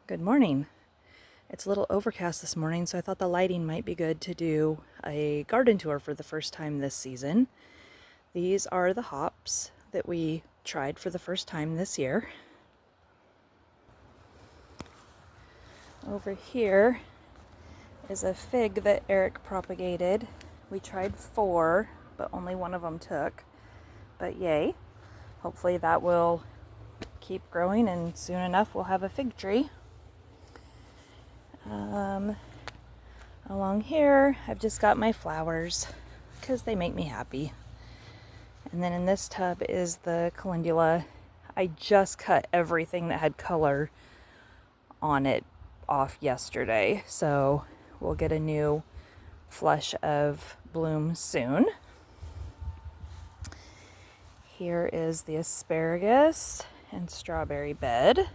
Good morning. It's a little overcast this morning, so I thought the lighting might be good to do a garden tour for the first time this season. These are the hops that we tried for the first time this year. Over here is a fig that Eric propagated. We tried 4, but only one of them took. But yay. Hopefully that will keep growing and soon enough we'll have a fig tree. Along here, I've just got my flowers because they make me happy. And then in this tub is the calendula. I just cut everything that had color on it off yesterday, so we'll get a new flush of bloom soon. Here is the asparagus and strawberry bed.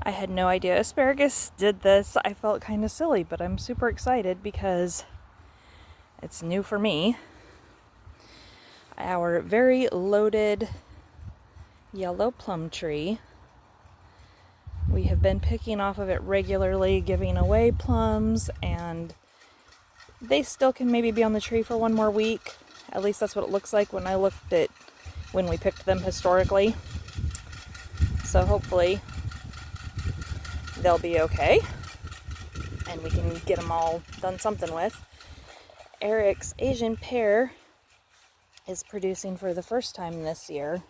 I had no idea asparagus did this. I felt kind of silly, but I'm super excited because it's new for me. Our very loaded yellow plum tree. We have been picking off of it regularly, giving away plums, and they still can maybe be on the tree for one more week. At least that's what it looks like when I looked at when we picked them historically. So hopefully they'll be okay and we can get them all done something with. Eric's Asian pear is producing for the first time this year.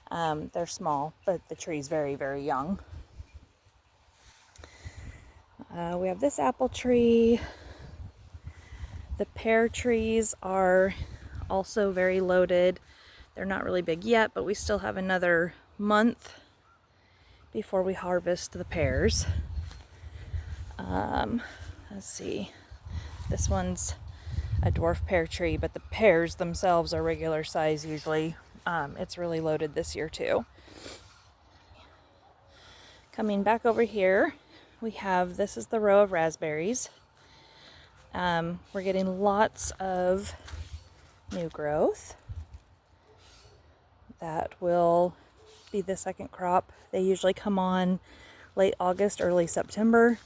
They're small, but the tree's very, very young. We have this apple tree. The pear trees are also very loaded. They're not really big yet, but we still have another month before we harvest the pears. Let's see. This one's a dwarf pear tree, but the pears themselves are regular size usually. It's really loaded this year too. Coming back over here, we have, this is the row of raspberries. We're getting lots of new growth. That will be the second crop. They usually come on late August, early September.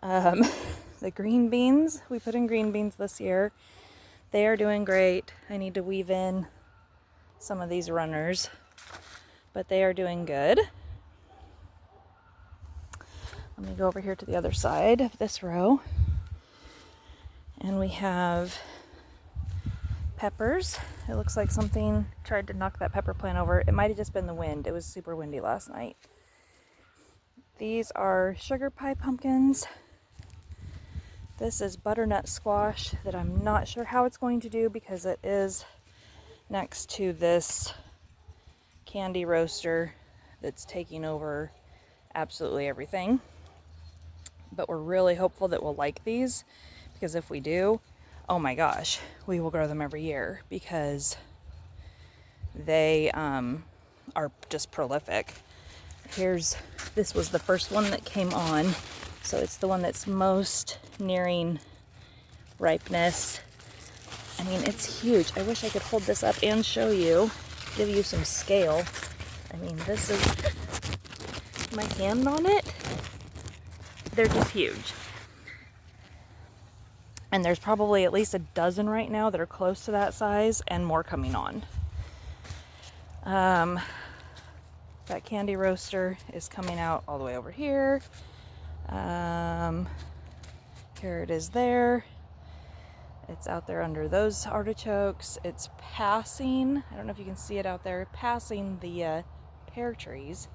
The green beans, we put in green beans this year. They are doing great. I need to weave in some of these runners, but they are doing good. Let me go over here to the other side of this row. And we have peppers. It looks like something tried to knock that pepper plant over. It might have just been the wind. It was super windy last night. These are sugar pie pumpkins. This is butternut squash that I'm not sure how it's going to do because it is next to this candy roaster that's taking over absolutely everything. But we're really hopeful that we'll like these, because if we do, oh my gosh, we will grow them every year because they are just prolific. This was the first one that came on, so it's the one that's most nearing ripeness. I mean, it's huge. I wish I could hold this up and show you, give you some scale. I mean, this is my hand on it. They're just huge. And there's probably at least a dozen right now that are close to that size and more coming on. That candy roaster is coming out all the way over here. Here it is there. It's out there under those artichokes. It's passing, I don't know if you can see it out there, passing the pear trees.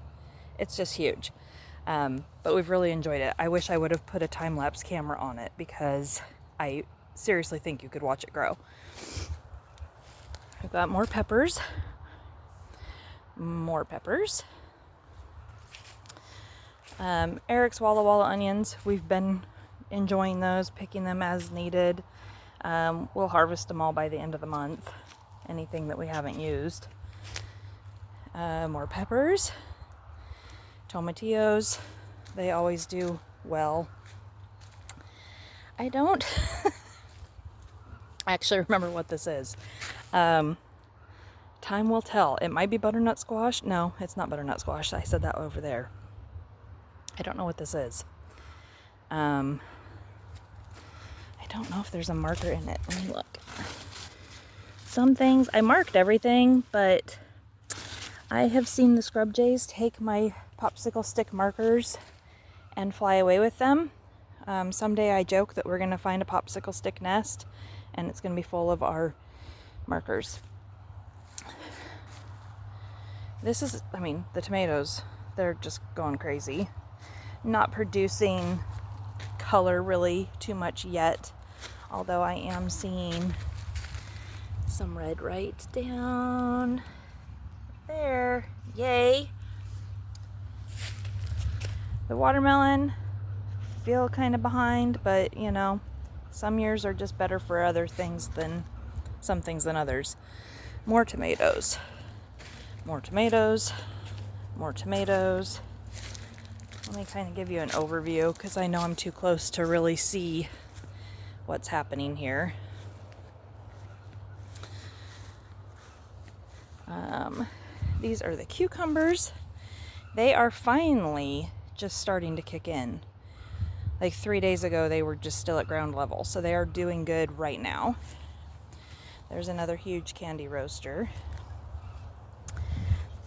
It's just huge. But we've really enjoyed it. I wish I would have put a time-lapse camera on it because I seriously think you could watch it grow. We've got more peppers. More peppers. Eric's Walla Walla onions. We've been enjoying those, picking them as needed. We'll harvest them all by the end of the month. Anything that we haven't used. More peppers. Tomatillos. They always do well. I don't actually remember what this is. Time will tell. It might be butternut squash. No, it's not butternut squash. I said that over there. I don't know what this is. I don't know if there's a marker in it. Let me look. Some things, I marked everything, but I have seen the scrub jays take my popsicle stick markers and fly away with them. Someday I joke that we're going to find a popsicle stick nest and it's going to be full of our markers. This is, I mean, the tomatoes, they're just going crazy. Not producing color really too much yet, although I am seeing some red right down there. Yay! The watermelon, feel kind of behind, but you know, some years are just better for other things than some things than others. More tomatoes. More tomatoes. More tomatoes. Let me kind of give you an overview because I know I'm too close to really see what's happening here. These are the cucumbers. They are finally just starting to kick in. Like 3 days ago, they were just still at ground level, so they are doing good right now. There's another huge candy roaster.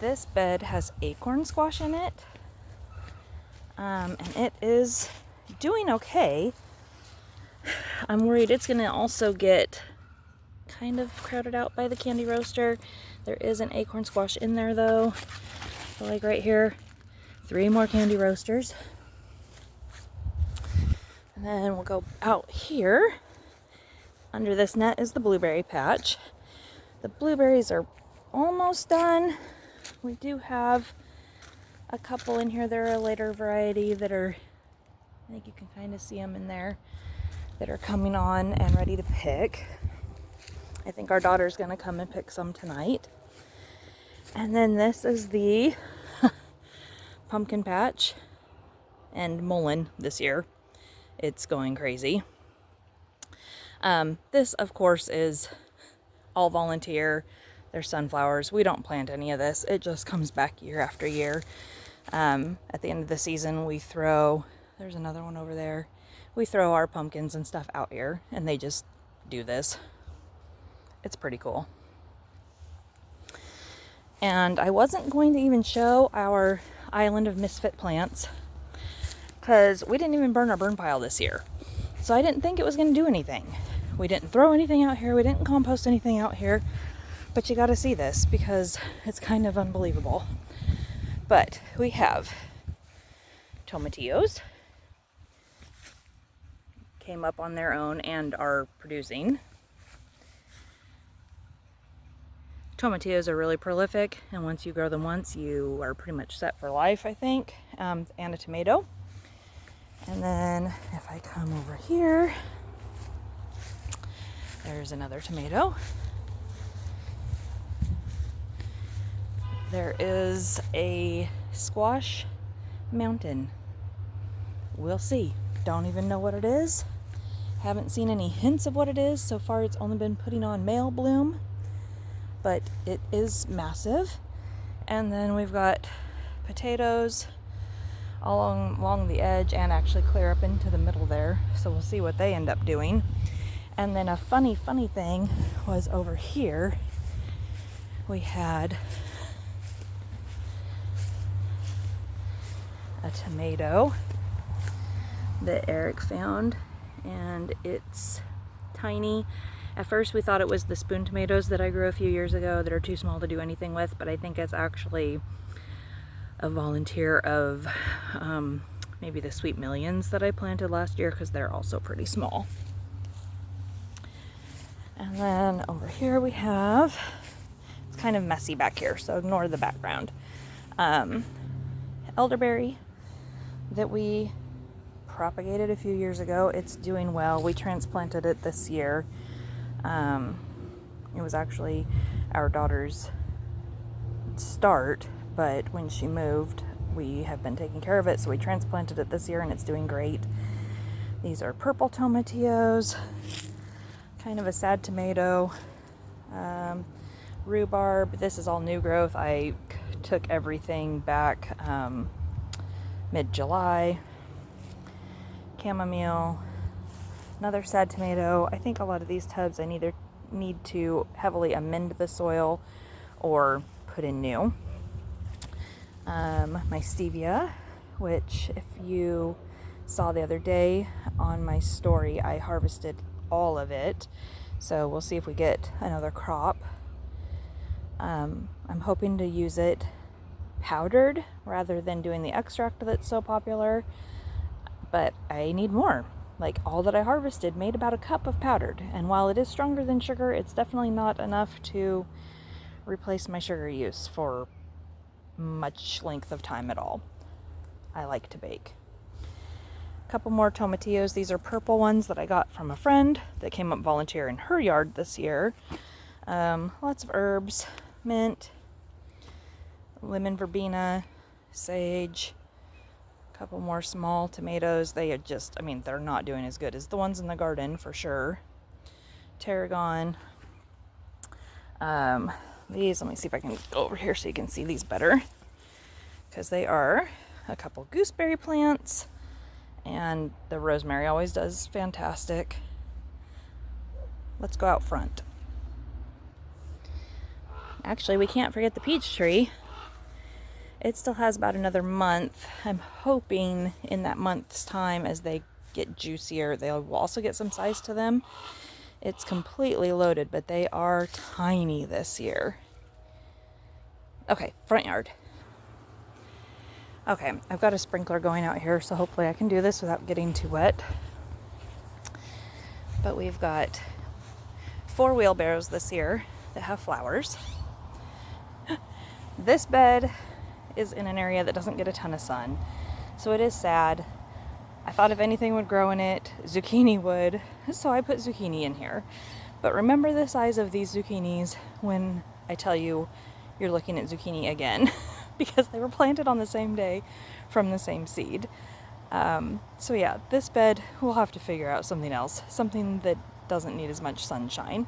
This bed has acorn squash in it, and it is doing okay. I'm worried it's going to also get kind of crowded out by the candy roaster. There is an acorn squash in there though. So like right here, 3 more candy roasters. And then we'll go out here. Under this net is the blueberry patch. The blueberries are almost done. We do have a couple in here. They're a later variety that are, I think you can kind of see them in there, that are coming on and ready to pick. I think our daughter's gonna come and pick some tonight. And then this is the pumpkin patch and mullein this year. It's going crazy. This, of course, is all volunteer. They're sunflowers. We don't plant any of this. It just comes back year after year. At the end of the season, we throw, there's another one over there. We throw our pumpkins and stuff out here, and they just do this. It's pretty cool. And I wasn't going to even show our island of misfit plants because we didn't even burn our burn pile this year. So I didn't think it was going to do anything. We didn't throw anything out here. We didn't compost anything out here. But you got to see this because it's kind of unbelievable. But we have tomatillos. Came up on their own and are producing. Tomatillos are really prolific, and once you grow them once, you are pretty much set for life, I think. And a tomato. And then if I come over here, there's another tomato. There is a squash mountain. We'll see. Don't even know what it is. Haven't seen any hints of what it is. So far it's only been putting on male bloom, but it is massive. And then we've got potatoes along the edge and actually clear up into the middle there. So we'll see what they end up doing. And then a funny thing was over here, we had a tomato that Eric found, and it's tiny. At first we thought it was the spoon tomatoes that I grew a few years ago that are too small to do anything with, but I think it's actually a volunteer of maybe the Sweet Millions that I planted last year, because they're also pretty small. And then over here we have, it's kind of messy back here, so ignore the background. Elderberry that we propagated a few years ago. It's doing well. We transplanted it this year. It was actually our daughter's start, but when she moved, we have been taking care of it, so we transplanted it this year and it's doing great. These are purple tomatillos, kind of a sad tomato. Rhubarb, this is all new growth. I took everything back mid-July. Chamomile, another sad tomato. I think a lot of these tubs I either need to heavily amend the soil or put in new. My stevia, which if you saw the other day on my story, I harvested all of it. So we'll see if we get another crop. I'm hoping to use it powdered rather than doing the extract that's so popular, but I need more. Like, all that I harvested made about a cup of powdered, and while it is stronger than sugar, it's definitely not enough to replace my sugar use for much length of time at all. I like to bake. A couple more tomatillos. These are purple ones that I got from a friend that came up volunteer in her yard this year. Lots of herbs, mint, lemon verbena, sage, a couple more small tomatoes. They are just, they're not doing as good as the ones in the garden for sure. Tarragon. These, let me see if I can go over here so you can see these better, because they are a couple gooseberry plants, and the rosemary always does fantastic. Let's go out front. Actually, we can't forget the peach tree. It still has about another month. I'm hoping in that month's time, as they get juicier, they will also get some size to them. It's completely loaded, but they are tiny this year. Okay, front yard. Okay, I've got a sprinkler going out here, so hopefully I can do this without getting too wet. But we've got 4 wheelbarrows this year that have flowers. This bed is in an area that doesn't get a ton of sun, so it is sad. I thought if anything would grow in it, zucchini would, so I put zucchini in here. But remember the size of these zucchinis when I tell you you're looking at zucchini again, because they were planted on the same day from the same seed. So yeah, this bed, we'll have to figure out something else, something that doesn't need as much sunshine.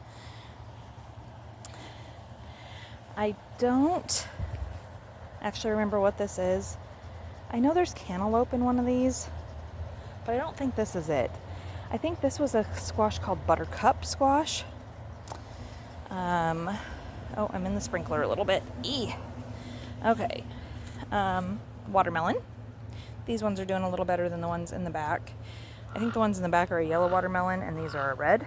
I don't actually remember what this is. I know there's cantaloupe in one of these, but I don't think this is it. I think this was a squash called buttercup squash. Oh, I'm in the sprinkler a little bit. Okay. Watermelon. These ones are doing a little better than the ones in the back. I think the ones in the back are a yellow watermelon, and these are a red.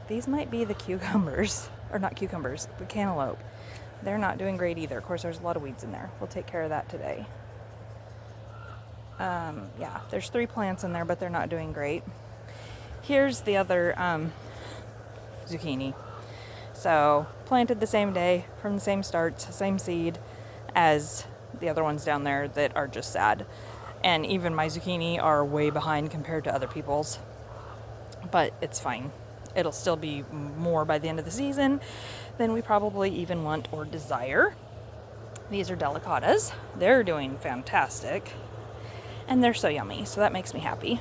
These might be the cucumbers, or not cucumbers, the cantaloupe. They're not doing great either. Of course, there's a lot of weeds in there. We'll take care of that today. Yeah, there's 3 plants in there, but they're not doing great. Here's the other zucchini. So, planted the same day, from the same starts, same seed as the other ones down there that are just sad. And even my zucchini are way behind compared to other people's. But it's fine. It'll still be more by the end of the season than we probably even want or desire. These are delicatas. They're doing fantastic. And they're so yummy, so that makes me happy.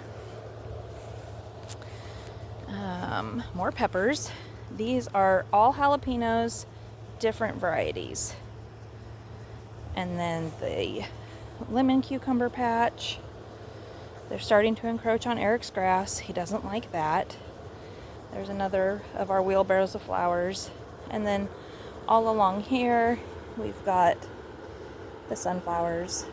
More peppers. These are all jalapenos, different varieties. And then the lemon cucumber patch. They're starting to encroach on Eric's grass. He doesn't like that. There's another of our wheelbarrows of flowers. And then all along here, we've got the sunflowers.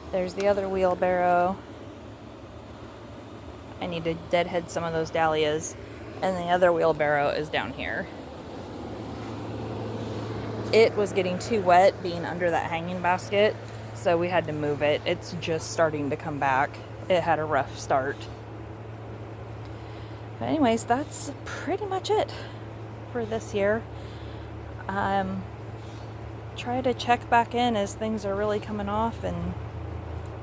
There's the other wheelbarrow. I need to deadhead some of those dahlias. And the other wheelbarrow is down here. It was getting too wet being under that hanging basket, so we had to move it. It's just starting to come back. It had a rough start. But anyways, that's pretty much it for this year. Try to check back in as things are really coming off and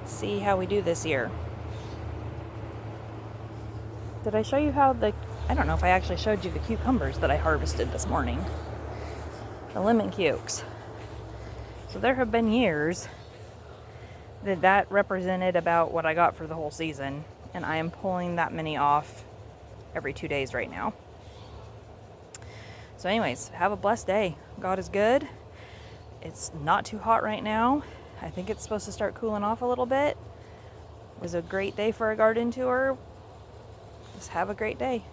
see how we do this year. Did I show you how I don't know if I actually showed you the cucumbers that I harvested this morning. The lemon cukes. So there have been years that represented about what I got for the whole season, and I am pulling that many off every 2 days right now. So anyways, have a blessed day. God is good. It's not too hot right now. I think it's supposed to start cooling off a little bit. It was a great day for a garden tour. Just have a great day.